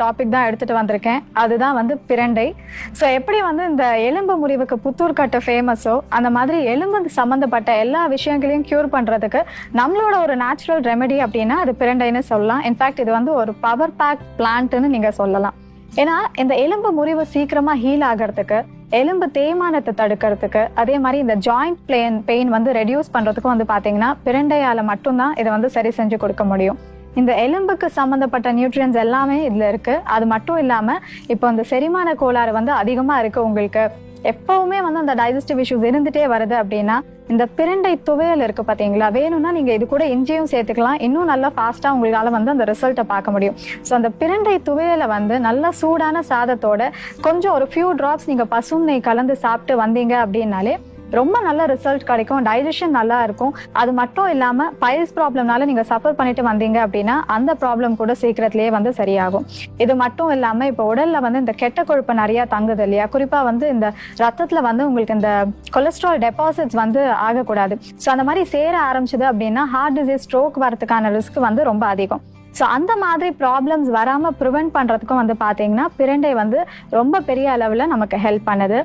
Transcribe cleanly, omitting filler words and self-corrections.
Topic தான் எடுத்துட்டு வந்திருக்கேன். அதுதான் வந்து பிரண்டை. ஸோ எப்படி வந்து இந்த எலும்பு முறிவுக்கு புத்தூர் கட்டு ஃபேமஸோ அந்த மாதிரி எலும்பு சம்மந்தப்பட்ட எல்லா விஷயங்களையும் கியூர் பண்றதுக்கு நம்மளோட ஒரு நேச்சுரல் ரெமெடி அப்படின்னா அது பிரண்டைன்னு சொல்லலாம். இன்ஃபேக்ட் இது வந்து ஒரு பவர் பேக் பிளான்ட்னு நீங்க சொல்லலாம். ஏன்னா இந்த எலும்பு முறிவு சீக்கிரமா ஹீல் ஆகிறதுக்கு, எலும்பு தேய்மானத்தை தடுக்கிறதுக்கு, அதே மாதிரி இந்த ஜாயிண்ட் பெயின் வந்து ரெடியூஸ் பண்றதுக்கும் வந்து பாத்தீங்கன்னா பிரண்டையால மட்டும்தான் இதை வந்து சரி செஞ்சு கொடுக்க முடியும். இந்த எலும்புக்கு சம்பந்தப்பட்ட நியூட்ரியன்ஸ் எல்லாமே இதுல இருக்கு. அது மட்டும் இல்லாம இப்போ இந்த செரிமான கோளாறு வந்து அதிகமா இருக்கு, உங்களுக்கு எப்பவுமே வந்து அந்த டைஜஸ்டிவ் இஷ்யூஸ் இருந்துட்டே வருது அப்படின்னா இந்த பிரண்டை துவையல் இருக்கு பாத்தீங்களா, வேணும்னா நீங்க இது கூட இஞ்சியும் சேர்த்துக்கலாம். இன்னும் நல்லா ஃபாஸ்டா உங்களால வந்து அந்த ரிசல்ட்டை பார்க்க முடியும். ஸோ அந்த பிரண்டை துவையலை வந்து நல்லா சூடான சாதத்தோட கொஞ்சம் ஒரு ஃபியூ டிராப்ஸ் நீங்க பசும் நெய் கலந்து சாப்பிட்டு வந்தீங்க அப்படின்னாலே ரொம்ப நல்ல ரிசல்ட் கிடைக்கும். டைஜஷன் நல்லா இருக்கும். அது மட்டும் இல்லாம பைல்ஸ் ப்ராப்ளம்னால நீங்க சஃபர் பண்ணிட்டு வந்தீங்க அப்படின்னா அந்த ப்ராப்ளம் கூட சீக்கிரத்திலேயே வந்து சரியாகும். இது மட்டும் இல்லாம இப்போ உடல்ல வந்து இந்த கெட்ட கொழுப்பு நிறைய தங்குது இல்லையா, குறிப்பா வந்து இந்த ரத்தத்துல வந்து உங்களுக்கு இந்த கொலஸ்ட்ரால் டெபாசிட்ஸ் வந்து ஆகக்கூடாது. ஸோ அந்த மாதிரி சேர ஆரம்பிச்சது அப்படின்னா ஹார்ட் டிசீஸ், ஸ்ட்ரோக் வரதுக்கான ரிஸ்க் வந்து ரொம்ப அதிகம். ஸோ அந்த மாதிரி ப்ராப்ளம்ஸ் வராம ப்ரிவென்ட் பண்றதுக்கும் வந்து பாத்தீங்கன்னா பிரண்டை வந்து ரொம்ப பெரிய அளவுல நமக்கு ஹெல்ப் பண்ணுது.